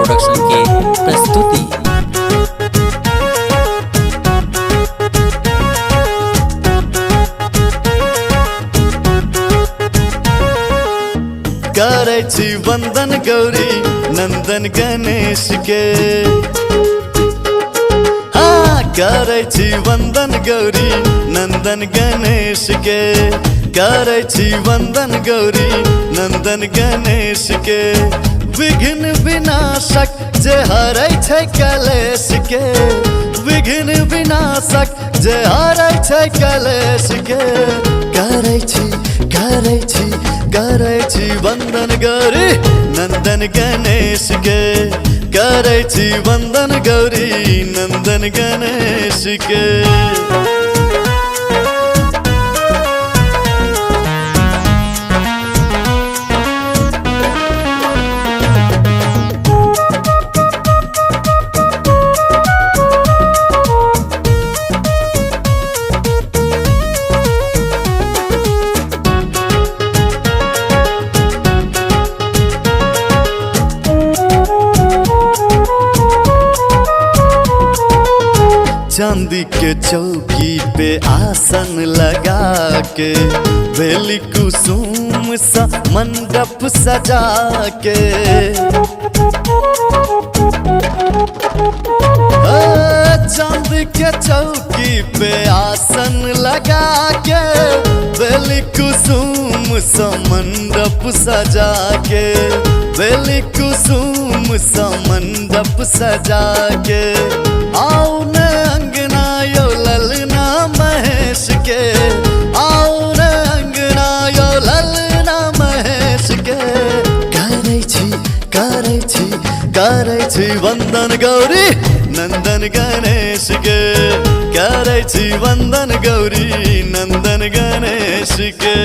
Production की प्रस्तुति। करे छी वंदन गौरी नंदन गणेश के, हाँ करे छी वंदन गौरी नंदन गणेश के, करे छी वंदन गौरी नंदन गणेश के। विघ्न विनाशक जे हरै छै कलेश के, विघ्न विनाशक जे हरै छै कलेश के। करे छी वंदन गौरी नंदन गणेश के, करे छी वंदन गौरी नंदन गणेश के। चांदी के चौकी पे आसन लगा के, बेली कुसुम सा मंडप सजा के, चांदी के चौकी पे आसन लगा के, बेली कुसुम सा मंडप सजा के, बेली कुसुम सा मंडप सजा के। आओ न अंगना यो ललना महेश के, आओ न अंगना यो ललना महेश के। करे छी वंदन गौरी नंदन गणेश के, करे छी वंदन गौरी नंदन गणेश के।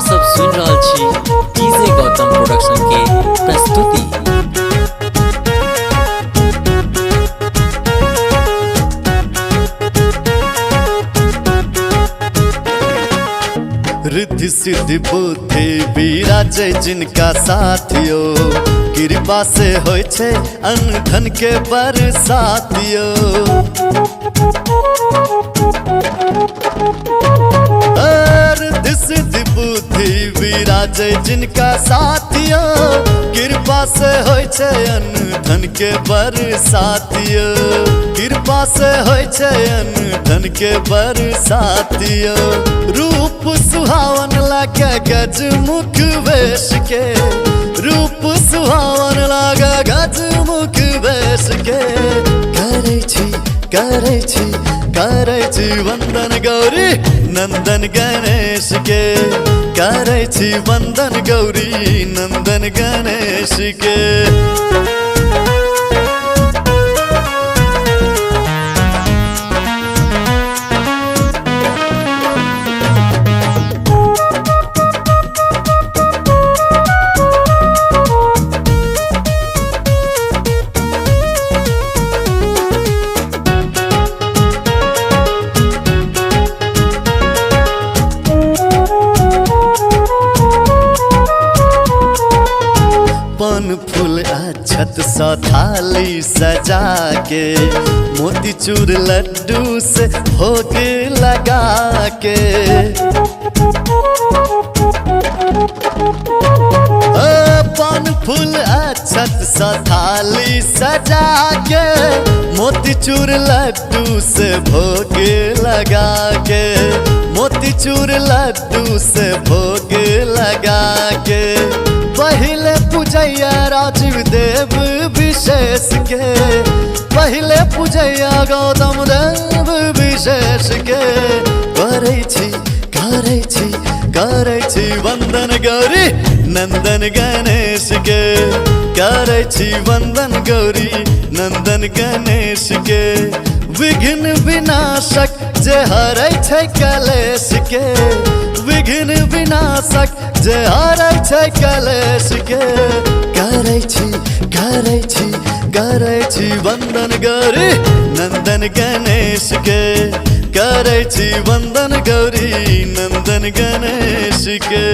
सब सुन रहल छी डीजे गौतम प्रोडक्शन के प्रस्तुति। रिद्धि सिद्धि बुद्धि विराजे जिनका साथियो, कृपा से होय छे अन्न धन के बरसातियो। रिद्धि सिद्धि बुद्धि विराजे जिनका साथियो, कृपा से होय छे अन्न धन के बरसातियो, कृपा से होय छे अन्न धन के बरसातियो। रूप सुहावन लागे गज मुख वेश के, रूप सुहावन लागे गज मुख वेश के। करे छी वंदन गौरी नंदन गणेश के, करे छी वंदन गौरी नंदन गणेश के। पान फूल अक्षत सा थाली सजा के, मोतीचूर लड्डू से भोग लगा के। पान फूल अक्षत सा थाली सजा के, मोतीचूर लड्डू से भोग लगा के, मोतीचूर लड्डू से भोग लगा के। पहले पूजैया राजीव देव विशेष के, पहले पूजैया गौतम देव विशेष के। करे छी वंदन गौरी नंदन गणेश के, करे छी वंदन गौरी नंदन गणेश के। विघ्न विनाशक जे हरै छै कलेश के, विघ्न विनाशक जे हरै छै कलेश के। करे छी करे छी वंदन गौरी नंदन गणेश के, करे छी वंदन गौरी नंदन गणेश के।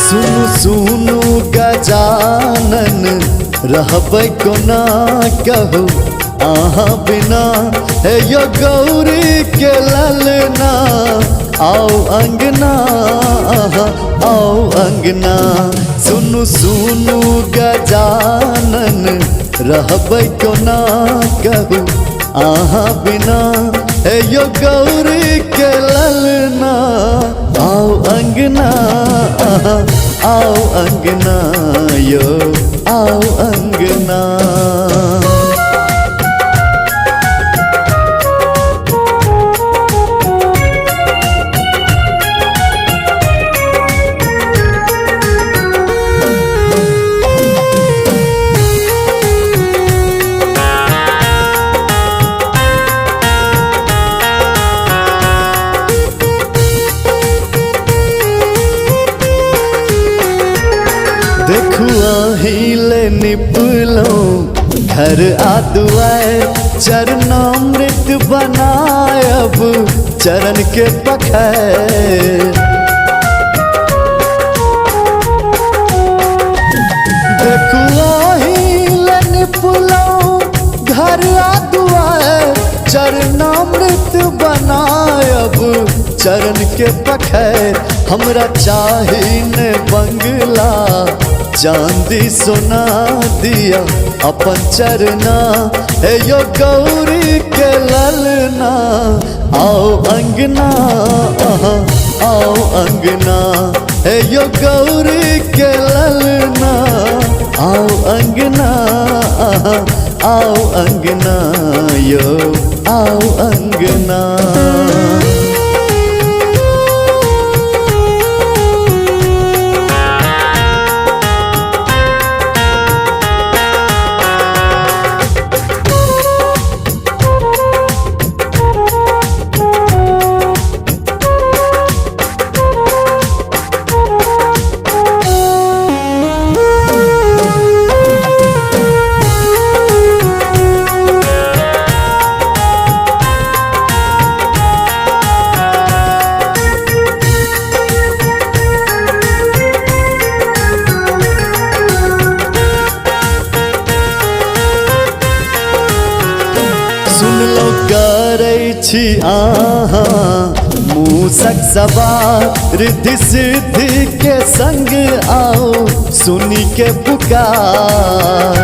सुनु सुनु गजानन रहबै कोना कहू आहा बिना, हे यो गौरी के ललना आओ अंगना, आओ अंगना। सुनु सुनु गजानन रहबै कोना कहू आहा बिना, हे यो गौरी के ललना आओ अंगना, आओ अंगना यो आओ अंगना। देखू अहिले निपलो घर आदुआर, चरणामृत बनायब चरण के पखैर। देखू अहिले निपलो घर आदुआर, चरणामृत बनायब चरण के पखैर। हमरा चाही ने बंगला चांदी सोना दिया अपन चरना, हे यो गौरी के ललना आओ अंगना, आओ अंगना। हे यो गौरी के ललना आओ अंगना, आओ अंगना यो आओ अंगना। सुनलो करै छी आहा मूसक सवार, रिद्धि सिद्धि के संग आओ सुनी के पुकार।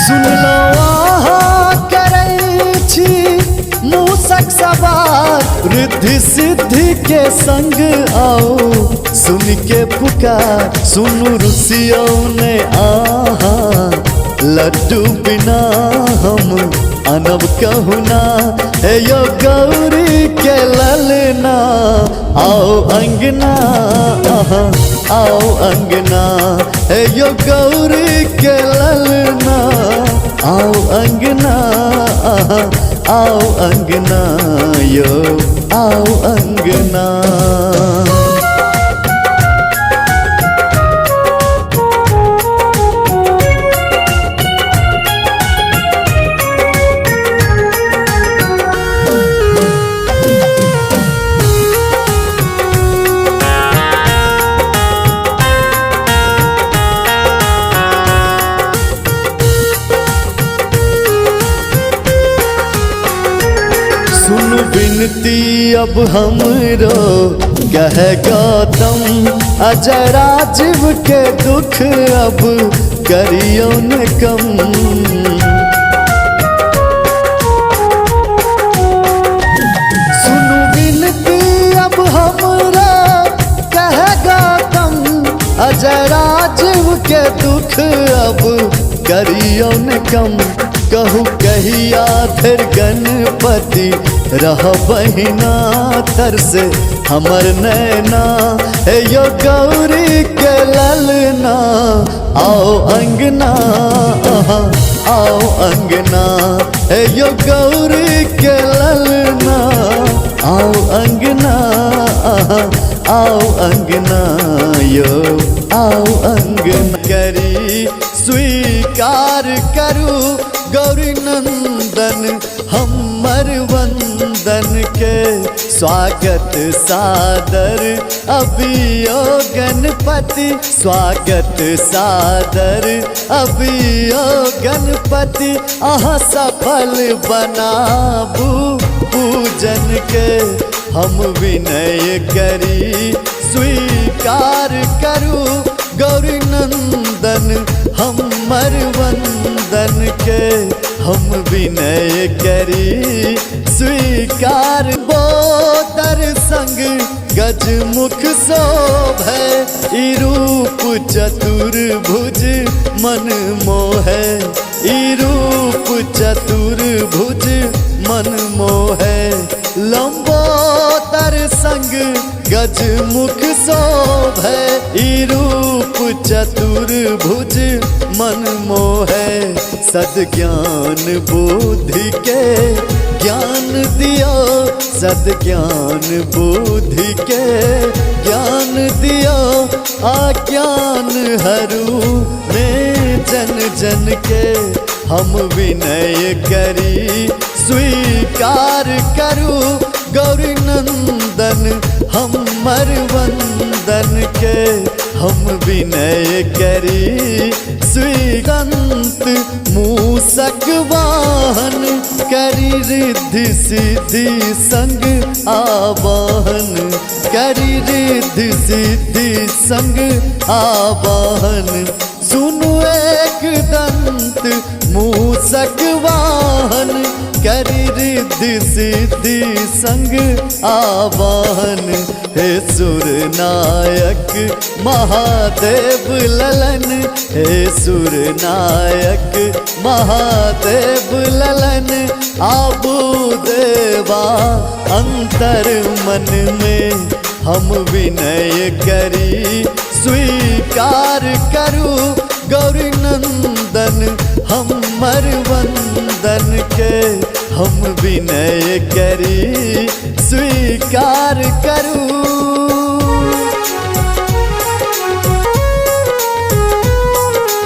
सुनलो आहा करै छी मूसक सवार, रिद्धि सिद्धि के संग आओ सुन के पुकार। सुनु रुसियों ने आहा लड्डू बिना हम अनब कहूना, हे यो गौरी के ललना आओ अंगना, आओ अंगना। हे यो गौरी के ललना आओ अंगना, आओ अंगना यो आओ अंगना। विनती अब हमरो कह गौतम, अजय राजीव के दुख अब करियो न कम। दुख अब करियो न कम। कहू कहिया धर गणपति रह बहिना तर से हमर नैना। हे यो गौरी के ललना आओ अंगना, आओ अंगना। हे यो गौरी के ललना आओ अंगना, आओ अंगना यो आओ अंगना। करी स्वीकार करू गौरी नंदन हमर वंदन के स्वागत सादर अभियो गणपति। स्वागत सादर अभियो गणपति। आहा सफल बनाबू पूजन के हम विनय करी स्वीकार करू गौरी नंदन हमर वंदन के हम विनय करी स्वीकार। बोदर संग गजमुख शोभै ई रूप चतुर्भुज मन मोहै। ई रूप चतुर्भुज मन मोहै। लंबोदर संग गजमुख शोभै ई रूप चतुर्भुज मन मोहै। सद्ज्ञान बुद्धि के ज्ञान दियो, सद्ज्ञान बुद्धि के ज्ञान दियो। आज्ञान हरू में जन जन के हम विनय करी स्वीकार करू गौरी नंदन हमर वंदन के हम विनय करी स्वीकंत मूसक वाहन करी रिद्धि सिद्धि संग आवाहन। करी रिद्धि सिद्धि संग आवाहन। सुनु एक दंत मूसक वाहन करी रिद्धि सिद्धि संग आवाहन। हे सुर नायक महादेव ललन, हे सुर नायक महादेव ललन। आबू देवा अंतर मन में हम विनय करी स्वीकार करू गौरी नंदन हमर वंदन के हम विनय करी स्वीकार करू।